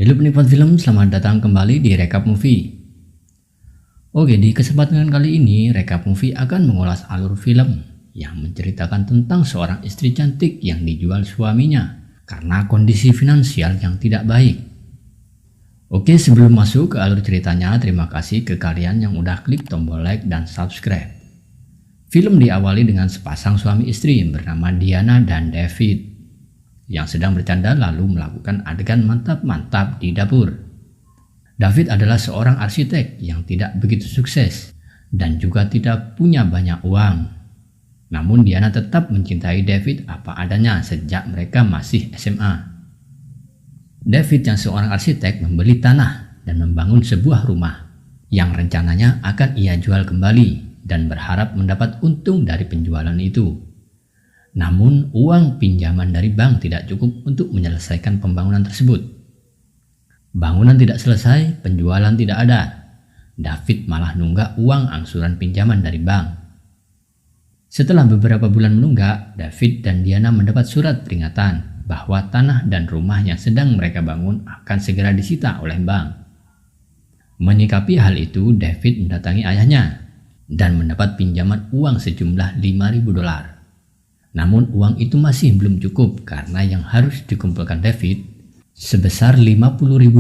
Halo penikmat film, selamat datang kembali di Recap Movie. Oke, di kesempatan kali ini Recap Movie akan mengulas alur film yang menceritakan tentang seorang istri cantik yang dijual suaminya karena kondisi finansial yang tidak baik. Oke, sebelum masuk ke alur ceritanya, terima kasih ke kalian yang udah klik tombol like dan subscribe. Film diawali dengan sepasang suami istri bernama Diana dan David yang sedang bercanda lalu melakukan adegan mantap-mantap di dapur. David adalah seorang arsitek yang tidak begitu sukses dan juga tidak punya banyak uang. Namun Diana tetap mencintai David apa adanya sejak mereka masih SMA. David yang seorang arsitek membeli tanah dan membangun sebuah rumah yang rencananya akan ia jual kembali dan berharap mendapat untung dari penjualan itu. Namun, uang pinjaman dari bank tidak cukup untuk menyelesaikan pembangunan tersebut. Bangunan tidak selesai, penjualan tidak ada. David malah nunggak uang angsuran pinjaman dari bank. Setelah beberapa bulan menunggak, David dan Diana mendapat surat peringatan bahwa tanah dan rumah yang sedang mereka bangun akan segera disita oleh bank. Menyikapi hal itu, David mendatangi ayahnya dan mendapat pinjaman uang sejumlah $5.000. Namun uang itu masih belum cukup karena yang harus dikumpulkan David sebesar $50.000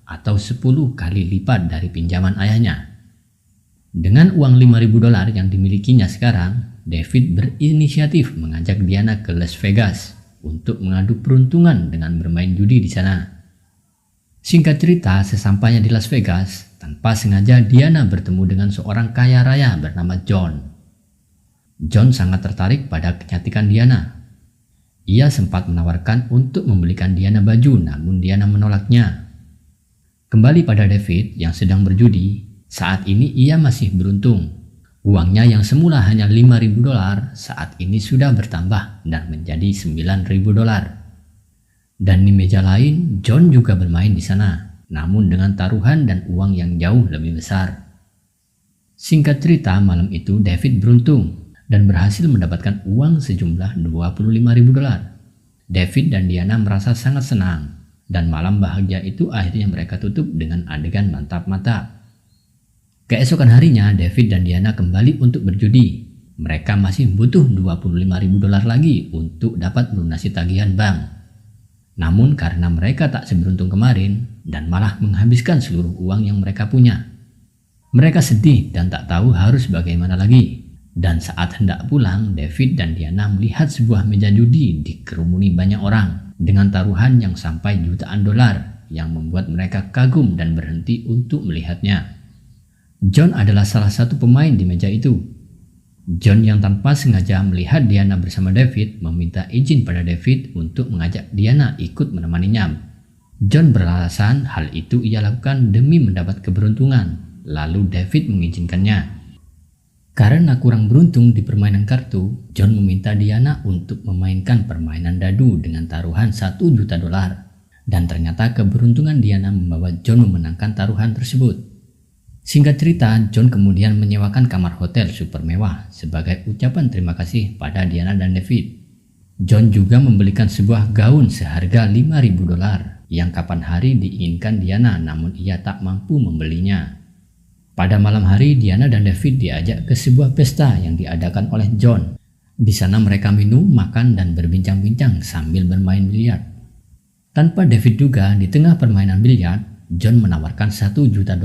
atau 10 kali lipat dari pinjaman ayahnya. Dengan uang $5.000 yang dimilikinya sekarang, David berinisiatif mengajak Diana ke Las Vegas untuk mengadu peruntungan dengan bermain judi di sana. Singkat cerita, sesampainya di Las Vegas, tanpa sengaja Diana bertemu dengan seorang kaya raya bernama John. John sangat tertarik pada kecantikan Diana. Ia sempat menawarkan untuk membelikan Diana baju, namun Diana menolaknya. Kembali pada David yang sedang berjudi, saat ini ia masih beruntung. Uangnya yang semula hanya $5.000 saat ini sudah bertambah dan menjadi $9.000. Dan di meja lain, John juga bermain di sana, namun dengan taruhan dan uang yang jauh lebih besar. Singkat cerita, malam itu David beruntung dan berhasil mendapatkan uang sejumlah $25.000. David dan Diana merasa sangat senang, dan malam bahagia itu akhirnya mereka tutup dengan adegan mantap-mantap. Keesokan harinya, David dan Diana kembali untuk berjudi. Mereka masih butuh $25.000 lagi untuk dapat melunasi tagihan bank. Namun karena mereka tak seberuntung kemarin dan malah menghabiskan seluruh uang yang mereka punya, mereka sedih dan tak tahu harus bagaimana lagi. Dan saat hendak pulang, David dan Diana melihat sebuah meja judi dikerumuni banyak orang dengan taruhan yang sampai jutaan dolar yang membuat mereka kagum dan berhenti untuk melihatnya. John adalah salah satu pemain di meja itu. John yang tanpa sengaja melihat Diana bersama David meminta izin pada David untuk mengajak Diana ikut menemaninya. John beralasan hal itu ia lakukan demi mendapat keberuntungan, lalu David mengizinkannya. Karena kurang beruntung di permainan kartu, John meminta Diana untuk memainkan permainan dadu dengan taruhan $1 juta. Dan ternyata keberuntungan Diana membawa John memenangkan taruhan tersebut. Singkat cerita, John kemudian menyewakan kamar hotel super mewah sebagai ucapan terima kasih pada Diana dan David. John juga membelikan sebuah gaun seharga $5.000 yang kapan hari diinginkan Diana, namun ia tak mampu membelinya. Pada malam hari, Diana dan David diajak ke sebuah pesta yang diadakan oleh John. Di sana mereka minum, makan, dan berbincang-bincang sambil bermain biliar. Tanpa David duga, di tengah permainan biliar, John menawarkan $1 juta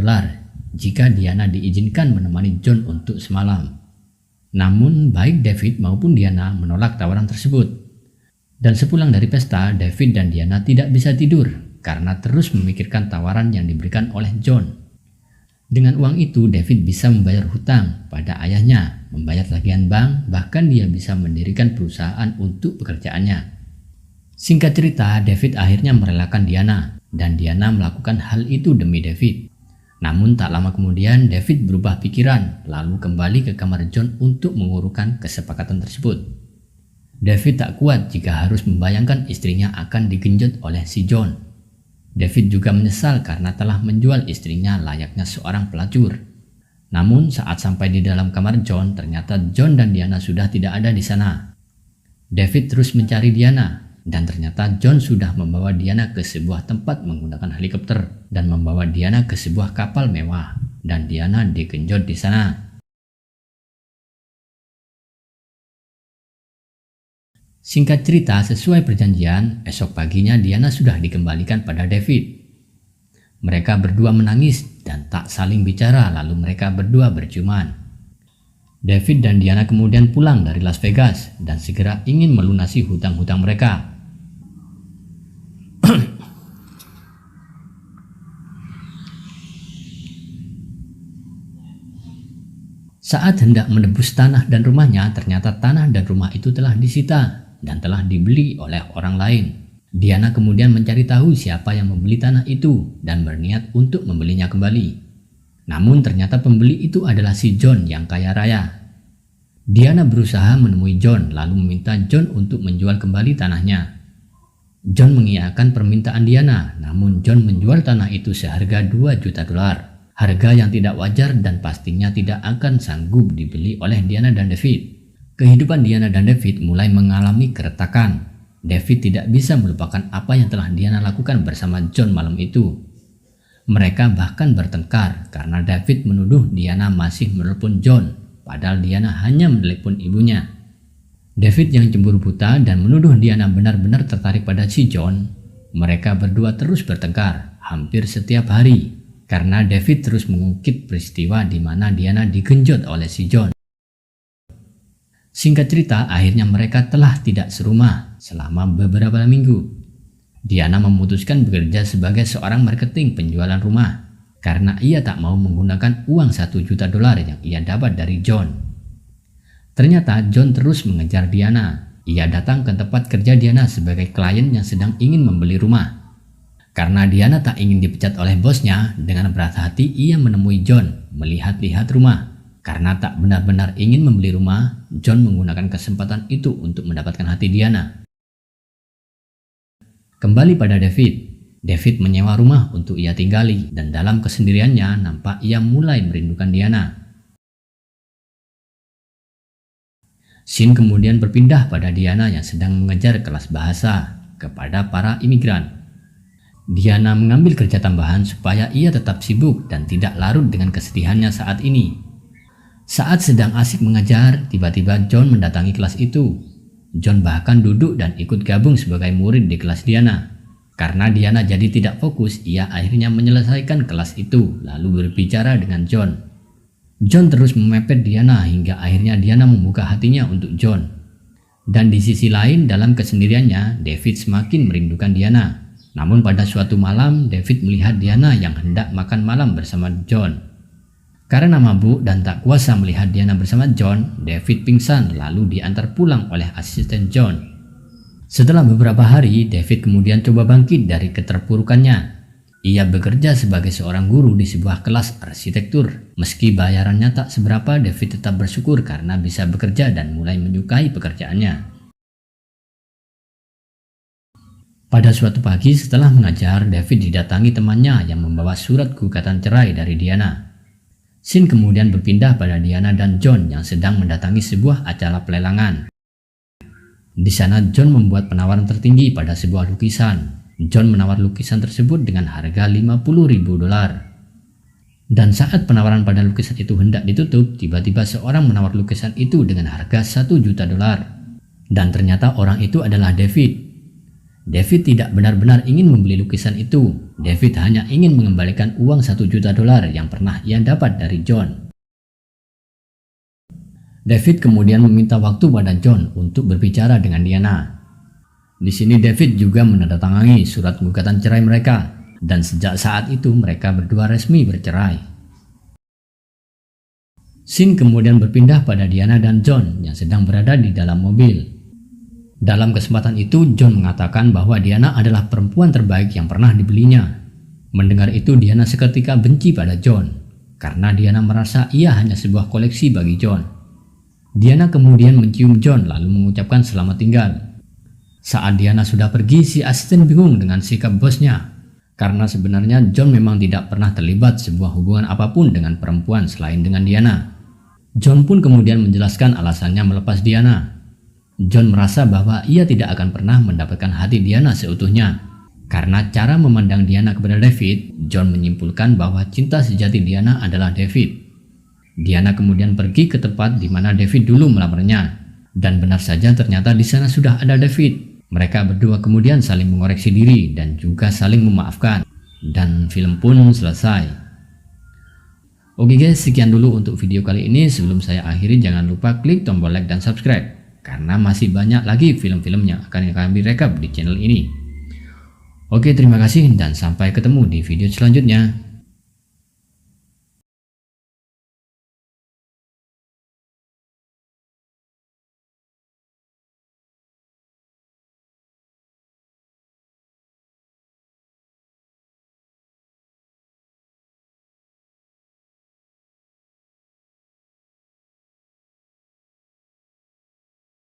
jika Diana diizinkan menemani John untuk semalam. Namun, baik David maupun Diana menolak tawaran tersebut. Dan sepulang dari pesta, David dan Diana tidak bisa tidur karena terus memikirkan tawaran yang diberikan oleh John. Dengan uang itu, David bisa membayar hutang pada ayahnya, membayar tagihan bank, bahkan dia bisa mendirikan perusahaan untuk pekerjaannya. Singkat cerita, David akhirnya merelakan Diana, dan Diana melakukan hal itu demi David. Namun tak lama kemudian, David berubah pikiran, lalu kembali ke kamar John untuk mengurungkan kesepakatan tersebut. David tak kuat jika harus membayangkan istrinya akan digenjot oleh si John. David juga menyesal karena telah menjual istrinya layaknya seorang pelacur. Namun saat sampai di dalam kamar John, ternyata John dan Diana sudah tidak ada di sana. David terus mencari Diana, Dan ternyata John sudah membawa Diana ke sebuah tempat menggunakan helikopter dan membawa Diana ke sebuah kapal mewah, dan Diana digenjot di sana. Singkat cerita, sesuai perjanjian, esok paginya Diana sudah dikembalikan pada David. Mereka berdua menangis dan tak saling bicara, lalu mereka berdua berciuman. David dan Diana kemudian pulang dari Las Vegas dan segera ingin melunasi hutang-hutang mereka. Saat hendak menebus tanah dan rumahnya, ternyata tanah dan rumah itu telah disita dan telah dibeli oleh orang lain. Diana kemudian mencari tahu siapa yang membeli tanah itu dan berniat untuk membelinya kembali. Namun ternyata pembeli itu adalah si John yang kaya raya. Diana berusaha menemui John lalu meminta John untuk menjual kembali tanahnya. John mengiyakan permintaan Diana, namun John menjual tanah itu seharga $2 juta. Harga yang tidak wajar dan pastinya tidak akan sanggup dibeli oleh Diana dan David. Kehidupan Diana dan David mulai mengalami keretakan. David tidak bisa melupakan apa yang telah Diana lakukan bersama John malam itu. Mereka bahkan bertengkar karena David menuduh Diana masih menelpon John, padahal Diana hanya menelepon ibunya. David yang cemburu buta dan menuduh Diana benar-benar tertarik pada si John. Mereka berdua terus bertengkar hampir setiap hari, karena David terus mengungkit peristiwa di mana Diana digenjot oleh si John. Singkat cerita, akhirnya mereka telah tidak serumah selama beberapa minggu. Diana memutuskan bekerja sebagai seorang marketing penjualan rumah karena ia tak mau menggunakan uang $1 juta yang ia dapat dari John. Ternyata John terus mengejar Diana. Ia datang ke tempat kerja Diana sebagai klien yang sedang ingin membeli rumah. Karena Diana tak ingin dipecat oleh bosnya, dengan berat hati ia menemui John melihat-lihat rumah. Karena tak benar-benar ingin membeli rumah, John menggunakan kesempatan itu untuk mendapatkan hati Diana. Kembali pada David. David menyewa rumah untuk ia tinggali dan dalam kesendiriannya nampak ia mulai merindukan Diana. Scene kemudian berpindah pada Diana yang sedang mengejar kelas bahasa kepada para imigran. Diana mengambil kerja tambahan supaya ia tetap sibuk dan tidak larut dengan kesedihannya saat ini. Saat sedang asik mengajar, tiba-tiba John mendatangi kelas itu. John bahkan duduk dan ikut gabung sebagai murid di kelas Diana. Karena Diana jadi tidak fokus, ia akhirnya menyelesaikan kelas itu lalu berbicara dengan John. John terus memepet Diana hingga akhirnya Diana membuka hatinya untuk John. Dan di sisi lain, dalam kesendiriannya, David semakin merindukan Diana. Namun pada suatu malam, David melihat Diana yang hendak makan malam bersama John. Karena mabuk dan tak kuasa melihat Diana bersama John, David pingsan lalu diantar pulang oleh asisten John. Setelah beberapa hari, David kemudian coba bangkit dari keterpurukannya. Ia bekerja sebagai seorang guru di sebuah kelas arsitektur. Meski bayarannya tak seberapa, David tetap bersyukur karena bisa bekerja dan mulai menyukai pekerjaannya. Pada suatu pagi setelah mengajar, David didatangi temannya yang membawa surat gugatan cerai dari Diana. Scene kemudian berpindah pada Diana dan John yang sedang mendatangi sebuah acara pelelangan. Di sana John membuat penawaran tertinggi pada sebuah lukisan. John menawar lukisan tersebut dengan harga $50.000. Dan saat penawaran pada lukisan itu hendak ditutup, tiba-tiba seorang menawar lukisan itu dengan harga $1 juta. Dan ternyata orang itu adalah David. David tidak benar-benar ingin membeli lukisan itu. David hanya ingin mengembalikan uang $1 juta yang pernah ia dapat dari John. David kemudian meminta waktu pada John untuk berbicara dengan Diana. Di sini David juga menandatangani surat gugatan cerai mereka, dan sejak saat itu mereka berdua resmi bercerai. Scene kemudian berpindah pada Diana dan John yang sedang berada di dalam mobil. Dalam kesempatan itu, John mengatakan bahwa Diana adalah perempuan terbaik yang pernah dibelinya. Mendengar itu, Diana seketika benci pada John, karena Diana merasa ia hanya sebuah koleksi bagi John. Diana kemudian mencium John lalu mengucapkan selamat tinggal. Saat Diana sudah pergi, si asisten bingung dengan sikap bosnya, karena sebenarnya John memang tidak pernah terlibat sebuah hubungan apapun dengan perempuan selain dengan Diana. John pun kemudian menjelaskan alasannya melepas Diana. John merasa bahwa ia tidak akan pernah mendapatkan hati Diana seutuhnya. Karena cara memandang Diana kepada David, John menyimpulkan bahwa cinta sejati Diana adalah David. Diana kemudian pergi ke tempat di mana David dulu melamarnya. Dan benar saja ternyata di sana sudah ada David. Mereka berdua kemudian saling mengoreksi diri dan juga saling memaafkan. Dan film pun selesai. Oke guys, sekian dulu untuk video kali ini. Sebelum saya akhiri, jangan lupa klik tombol like dan subscribe. Karena masih banyak lagi film-film yang akan kami rekap di channel ini. Oke, terima kasih dan sampai ketemu di video selanjutnya.